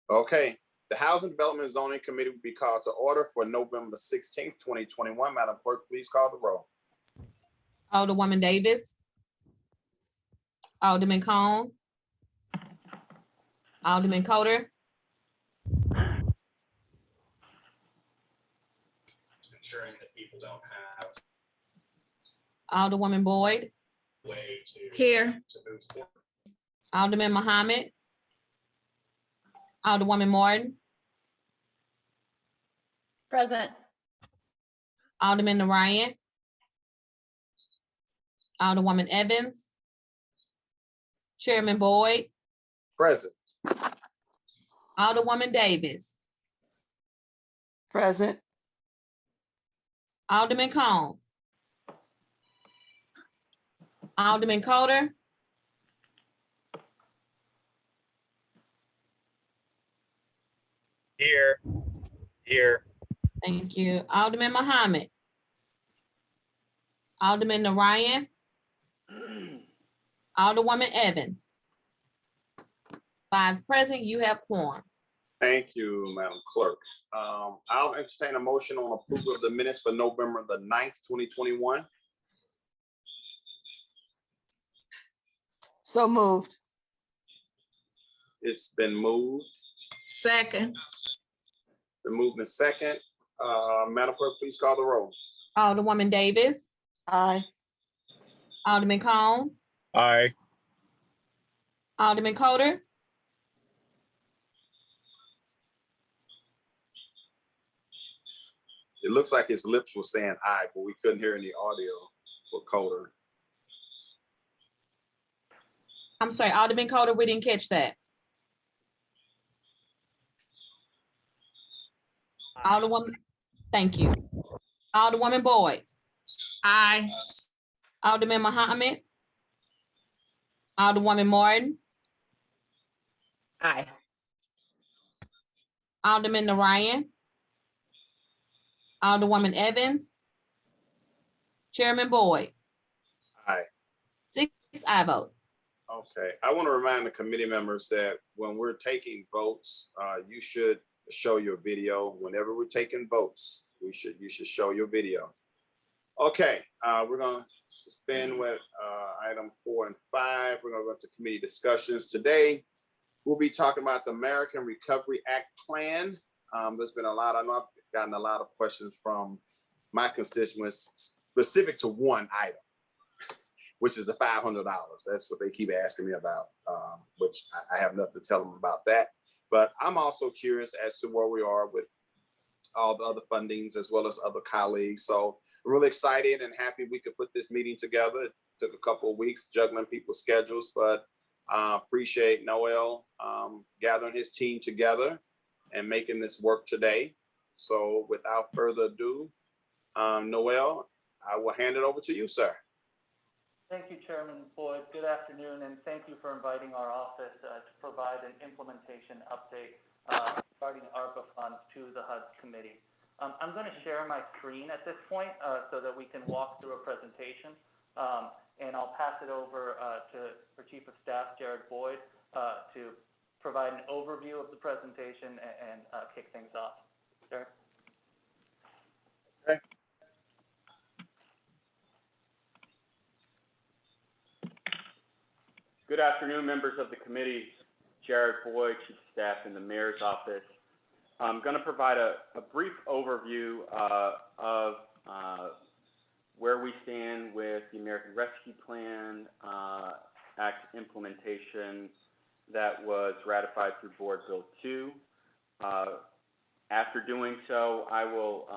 Okay, the Housing Development and Zoning Committee will be called to order for November 16th, 2021. Madam Clerk, please call the roll. Alderwoman Davis. Alderman Cone. Alderman Coder. Ensuring that people don't have Alderwoman Boyd. a way to Here. move forward. Alderman Muhammad. Alderwoman Martin. Present. Alderman Narayan. Alderwoman Evans. Chairman Boyd. Present. Alderwoman Davis. Present. Alderman Cone. Alderman Coder. Here. Thank you. Alderman Muhammad. Alderman Narayan. Alderwoman Evans. 5 present, you have quorum. Thank you, Madam Clerk. I'll entertain a motion on approval of the minutes for November the 9th, 2021. So moved. It's been moved. Second. The movement second. Madam Clerk, please call the roll. Alderwoman Davis. Aye. Alderman Cone. Aye. Alderman Coder. It looks like his lips were saying aye, but we couldn't hear any audio for Coder. I'm sorry, Alderman Coder, we didn't catch that. Alderwoman, thank you. Alderwoman Boyd. Aye. Alderman Muhammad. Alderwoman Martin. Aye. Alderman Narayan. Alderwoman Evans. Chairman Boyd. Aye. 6 aye votes. Okay, I want to remind the committee members that when we're taking votes, you should show your video. Whenever we're taking votes, you should show your video. Okay, we're gonna suspend with item 4 and 5. We're gonna go to committee discussions today. We'll be talking about the American Recovery Act plan. There's been a lot. I know I've gotten a lot of questions from my constituents specific to one item, which is the $500. That's what they keep asking me about, which I have nothing to tell them about that. But I'm also curious as to where we are with all the other fundings as well as other colleagues. So I'm really excited and happy we could put this meeting together. It took a couple of weeks juggling people's schedules, but appreciate Noel gathering his team together and making this work today. So without further ado, Noel, I will hand it over to you, sir. Thank you, Chairman Boyd. Good afternoon, and thank you for inviting our office to provide an implementation update regarding ARPA funds to the HUD committee. I'm going to share my screen at this point so that we can walk through a presentation, and I'll pass it over to our Chief of Staff, Jared Boyd, to provide an overview of the presentation and kick things off. Jared? Okay. Good afternoon, members of the committee. Jared Boyd, Chief of Staff in the Mayor's Office. I'm going to provide a brief overview of where we stand with the American Rescue Plan Act implementation that was ratified through Board Bill 2. After doing so, I will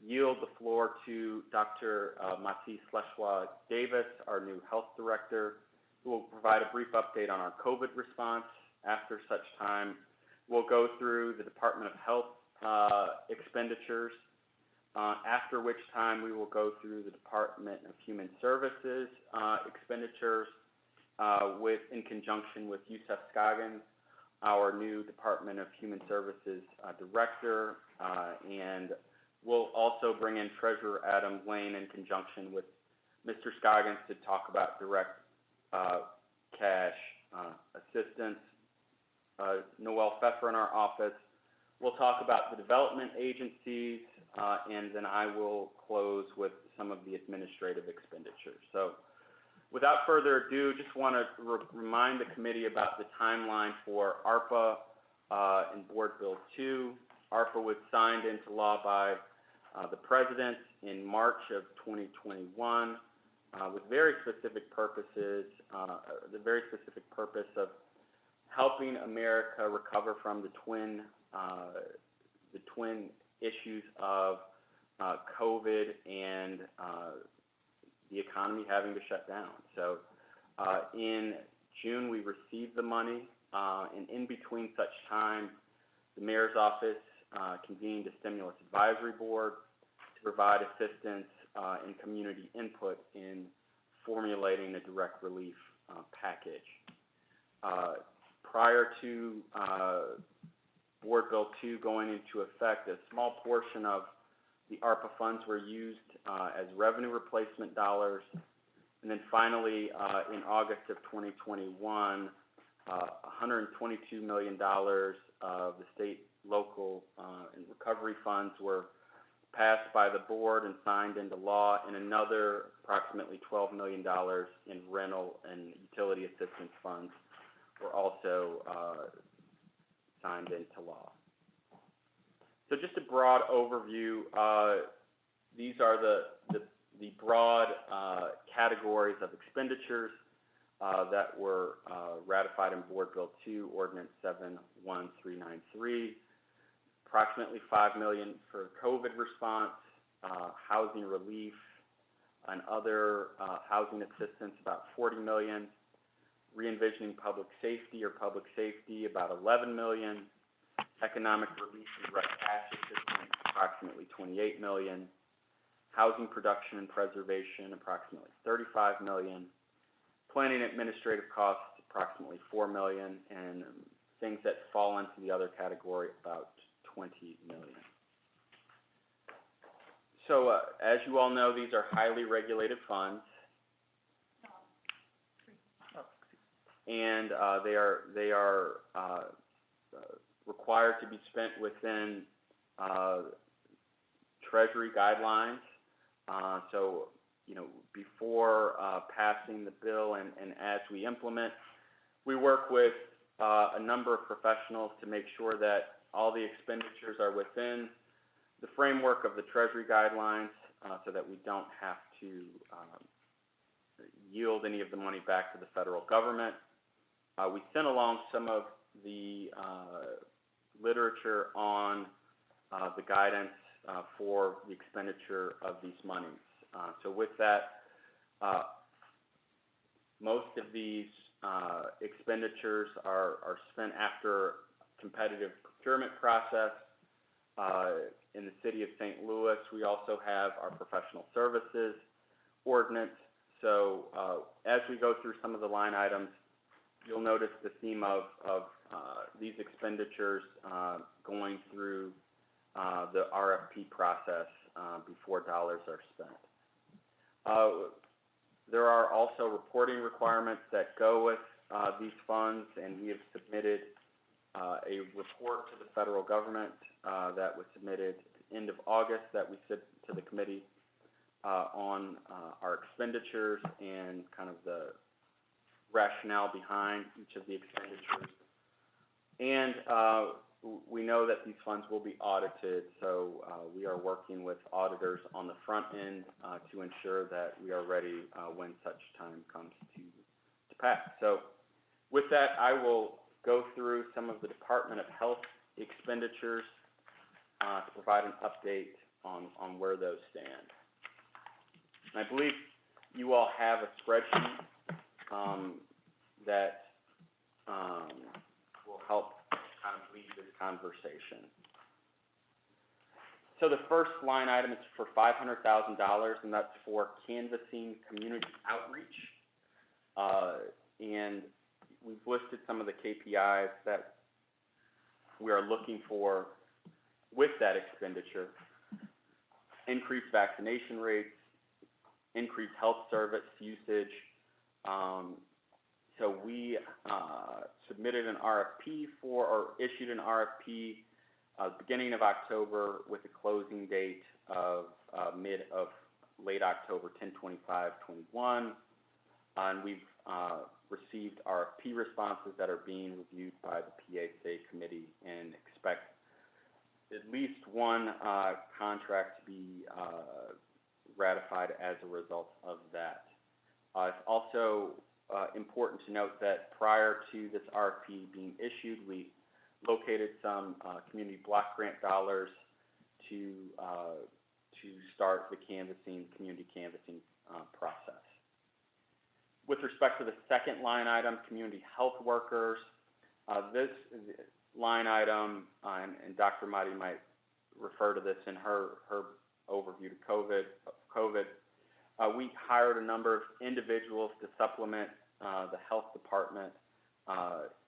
yield the floor to Dr. Matisse Lechois-Davis, our new health director, who will provide a brief update on our COVID response. After such time, we'll go through the Department of Health expenditures, after which time we will go through the Department of Human Services expenditures in conjunction with Yusef Scoggins, our new Department of Human Services director, and we'll also bring in Treasurer Adam Lane in conjunction with Mr. Scoggins to talk about direct cash assistance. Noel Pfeffer in our office. We'll talk about the development agencies, and then I will close with some of the administrative expenditures. So without further ado, just want to remind the committee about the timeline for ARPA and Board Bill 2. ARPA was signed into law by the President in March of 2021 with very specific purposes, the very specific purpose of helping America recover from the twin issues of COVID and the economy having to shut down. So in June, we received the money, and in between such time, the mayor's office convened a stimulus advisory board to provide assistance and community input in formulating a direct relief package. Prior to Board Bill 2 going into effect, a small portion of the ARPA funds were used as revenue replacement dollars. And then finally, in August of 2021, $122 million of the state, local, and recovery funds were passed by the board and signed into law, and another approximately $12 million in rental and utility assistance funds were also signed into law. So just a broad overview. These are the broad categories of expenditures that were ratified in Board Bill 2, Ordinance 71393. Approximately $5 million for COVID response, housing relief, and other housing assistance, about $40 million. Re-envisioning public safety about $11 million. Economic relief and direct cash assistance, approximately $28 million. Housing production and preservation, approximately $35 million. Planning administrative costs, approximately $4 million, and things that fall into the other category, about $20 million. So as you all know, these are highly regulated funds, and they are required to be spent within Treasury guidelines. So, you know, before passing the bill and as we implement, we work with a number of professionals to make sure that all the expenditures are within the framework of the Treasury guidelines, so that we don't have to yield any of the money back to the federal government. We sent along some of the literature on the guidance for the expenditure of these monies. So with that, most of these expenditures are spent after competitive procurement process. In the city of St. Louis, we also have our professional services ordinance. So as we go through some of the line items, you'll notice the theme of these expenditures going through the RFP process before dollars are spent. There are also reporting requirements that go with these funds, and we have submitted a report to the federal government that was submitted at the end of August that we sent to the committee on our expenditures and kind of the rationale behind each of the expenditures. And we know that these funds will be audited, so we are working with auditors on the front end to ensure that we are ready when such time comes to pass. So with that, I will go through some of the Department of Health expenditures to provide an update on where those stand. And I believe you all have a spreadsheet that will help kind of lead this conversation. So the first line item is for $500,000, and that's for canvassing community outreach. And we've listed some of the KPIs that we are looking for with that expenditure. Increased vaccination rates, increased health service usage, So we submitted an RFP or issued an RFP beginning of October with a closing date of late October, 10/25/21. And we've received RFP responses that are being reviewed by the PASA committee and expect at least one contract to be ratified as a result of that. It's also important to note that prior to this RFP being issued, we located some community block grant dollars to start the community canvassing process. With respect to the second line item, community health workers, this line item, and Dr. Mahdi might refer to this in her overview to COVID. We hired a number of individuals to supplement the health department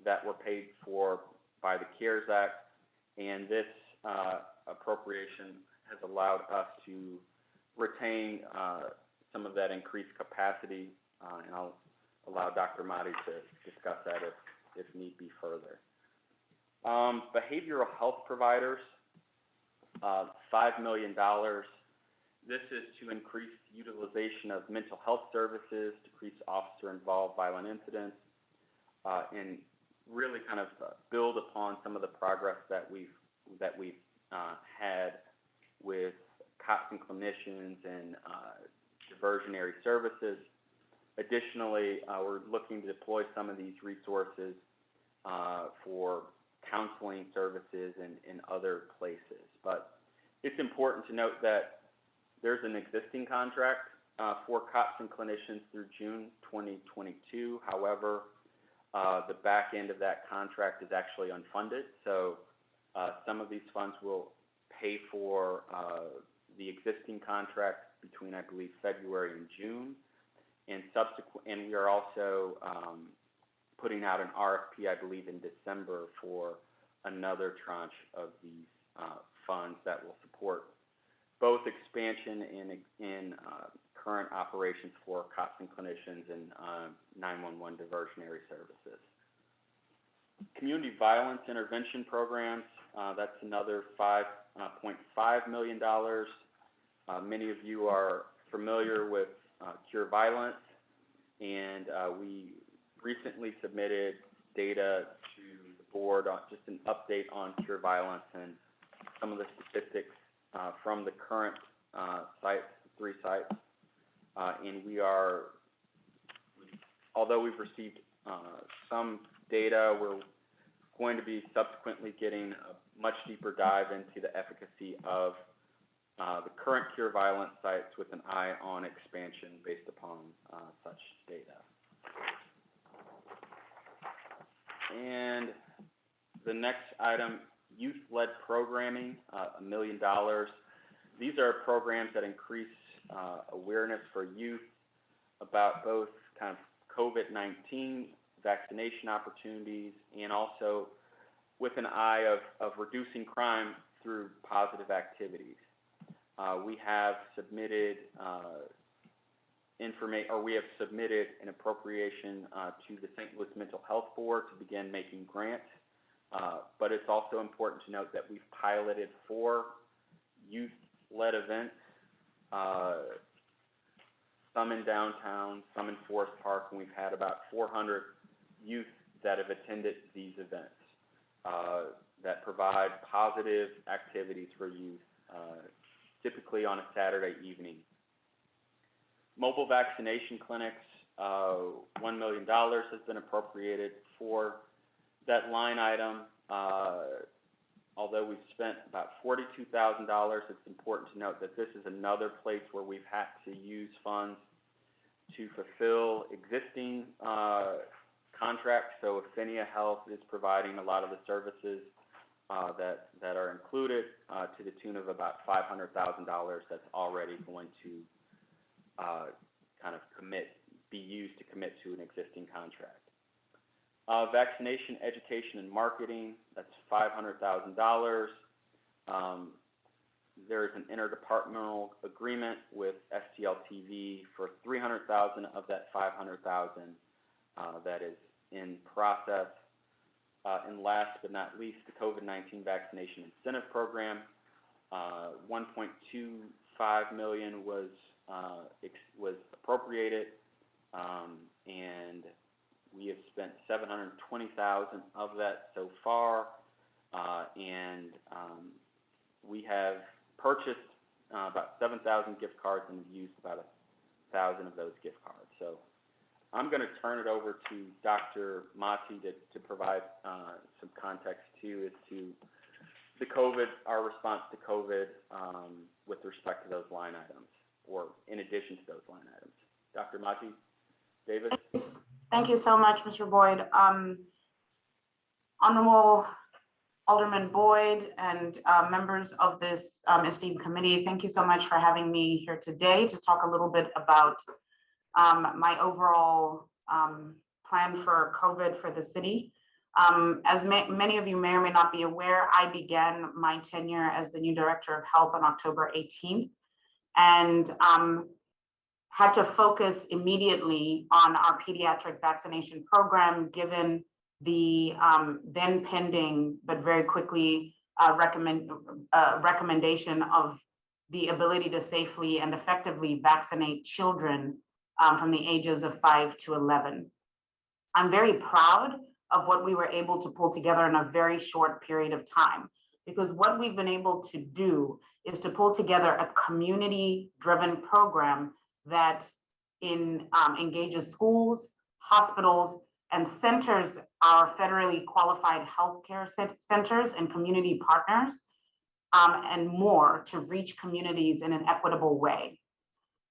that were paid for by the CARES Act, and this appropriation has allowed us to retain some of that increased capacity, and I'll allow Dr. Mahdi to discuss that if need be further. Behavioral health providers, $5 million. This is to increase utilization of mental health services, decrease officer-involved violent incidents, and really kind of build upon some of the progress that we've had with cops and clinicians and diversionary services. Additionally, we're looking to deploy some of these resources for counseling services in other places. But it's important to note that there's an existing contract for cops and clinicians through June 2022. However, the back end of that contract is actually unfunded, so some of these funds will pay for the existing contract between, I believe, February and June, and we are also putting out an RFP, I believe, in December for another tranche of these funds that will support both expansion in current operations for cops and clinicians and 911 diversionary services. Community violence intervention programs, that's another $5.5 million. Many of you are familiar with Cure Violence, and we recently submitted data to the board on just an update on Cure Violence and some of the statistics from the current sites, 3 sites. And although we've received some data, we're going to be subsequently getting a much deeper dive into the efficacy of the current Cure Violence sites with an eye on expansion based upon such data. And the next item, youth-led programming, $1 million. These are programs that increase awareness for youth about both kind of COVID-19 vaccination opportunities and also with an eye of reducing crime through positive activities. We have submitted an appropriation to the St. Louis Mental Health Board to begin making grants. But it's also important to note that we've piloted 4 youth-led events, some in downtown, some in Forest Park, and we've had about 400 youth that have attended these events that provide positive activities for youth, typically on a Saturday evening. Mobile vaccination clinics, $1 million has been appropriated for that line item. Although we've spent about $42,000, it's important to note that this is another place where we've had to use funds to fulfill existing contracts. So Affinia Health is providing a lot of the services that are included to the tune of about $500,000 that's already going to kind of be used to commit to an existing contract. Vaccination, education, and marketing, that's $500,000. There is an interdepartmental agreement with STL TV for $300,000 of that $500,000. that is in process. And last but not least, the COVID-19 vaccination incentive program. 1.25 million was appropriated, and we have spent 720,000 of that so far, and we have purchased about 7,000 gift cards and used about 1,000 of those gift cards. So I'm going to turn it over to Dr. Mati to provide some context too as to the COVID, our response to COVID with respect to those line items, or in addition to those line items. Dr. Mati Davis. Thank you so much, Mr. Boyd. Honorable Alderman Boyd and members of this esteemed committee, thank you so much for having me here today to talk a little bit about my overall plan for COVID for the city. As many of you may or may not be aware, I began my tenure as the new Director of Health on October 18th and had to focus immediately on our pediatric vaccination program, given the then pending, but very quickly recommendation of the ability to safely and effectively vaccinate children from the ages of 5 to 11. I'm very proud of what we were able to pull together in a very short period of time, because what we've been able to do is to pull together a community-driven program that engages schools, hospitals, and centers, our federally qualified healthcare centers and community partners, and more to reach communities in an equitable way.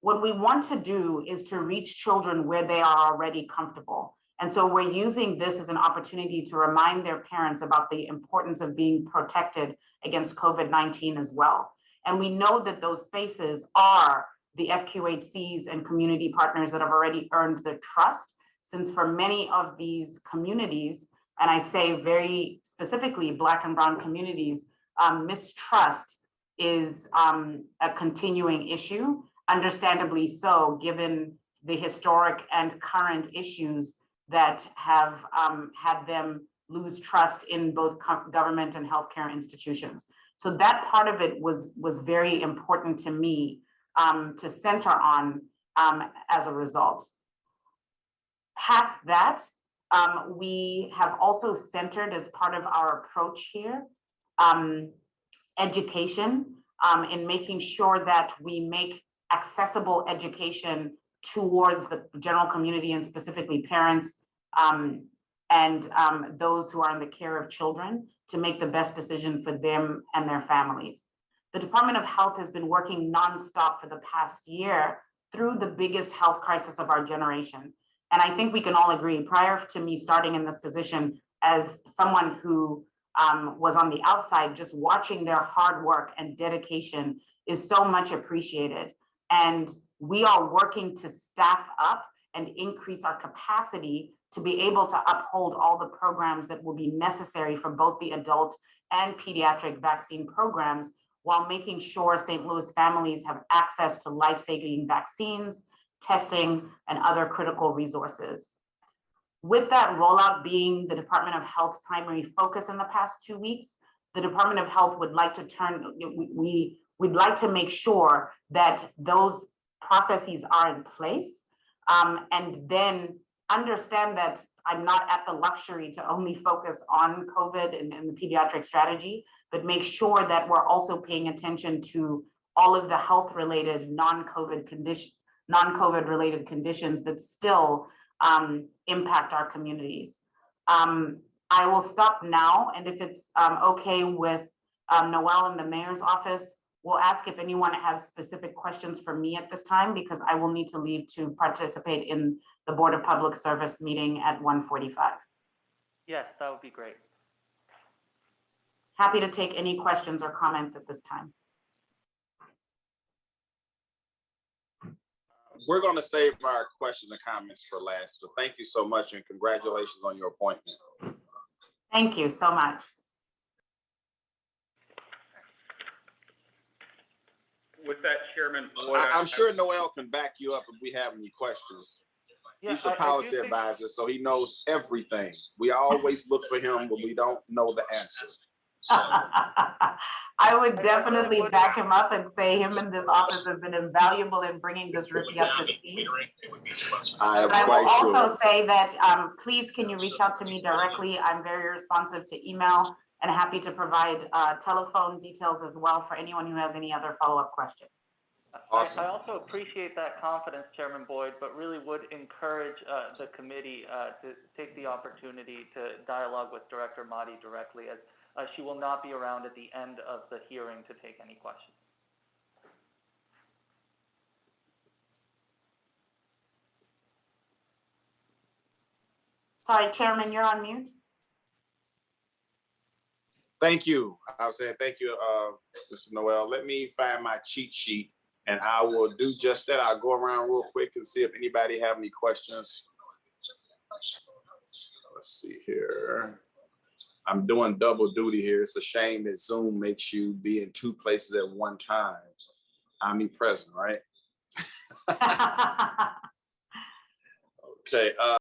What we want to do is to reach children where they are already comfortable. And so we're using this as an opportunity to remind their parents about the importance of being protected against COVID-19 as well. And we know that those spaces are the FQHCs and community partners that have already earned the trust, since for many of these communities, and I say very specifically Black and Brown communities, mistrust is a continuing issue, understandably so, given the historic and current issues that have had them lose trust in both government and healthcare institutions. So that part of it was very important to me to center on as a result. Past that, we have also centered as part of our approach here, education in making sure that we make accessible education towards the general community and specifically parents and those who are in the care of children to make the best decision for them and their families. The Department of Health has been working nonstop for the past year through the biggest health crisis of our generation. And I think we can all agree, prior to me starting in this position, as someone who was on the outside, just watching their hard work and dedication is so much appreciated. And we are working to staff up and increase our capacity to be able to uphold all the programs that will be necessary for both the adult and pediatric vaccine programs, while making sure St. Louis families have access to life-saving vaccines, testing, and other critical resources. With that rollout being the Department of Health's primary focus in the past 2 weeks, the Department of Health would like to we'd like to make sure that those processes are in place, and then understand that I'm not at the luxury to only focus on COVID and the pediatric strategy, but make sure that we're also paying attention to all of the health-related non-COVID related conditions that still impact our communities. I will stop now, and if it's okay with Noel in the mayor's office, we'll ask if anyone has specific questions for me at this time, because I will need to leave to participate in the Board of Public Service meeting at 1:45. Yes, that would be great. Happy to take any questions or comments at this time. We're going to save our questions and comments for last, but thank you so much and congratulations on your appointment. Thank you so much. With that, Chairman Boyd, I'm sure Noel can back you up if we have any questions. Yeah, He's the I do policy think- advisor, so he knows everything. We always look for him when we don't know the answer. I would definitely would- back him up and say him and this office have been invaluable in bringing this rookie up to speed. I am But I will quite sure. also say that, please, can you reach out to me directly? I'm very responsive to email and happy to provide telephone details as well for anyone who has any other follow-up questions. Awesome. I also appreciate that confidence, Chairman Boyd, but really would encourage the committee to take the opportunity to dialogue with Director Mahdi directly, as she will not be around at the end of the hearing to take any questions. Sorry, Chairman, you're on mute. Thank you. I was saying thank you, Mr. Noel. Let me find my cheat sheet and I will do just that. I'll go around real quick and see if anybody have any questions. Let's see here. I'm doing double duty here. It's a shame that Zoom makes you be in two places at one time. Omnipresent, right? Okay.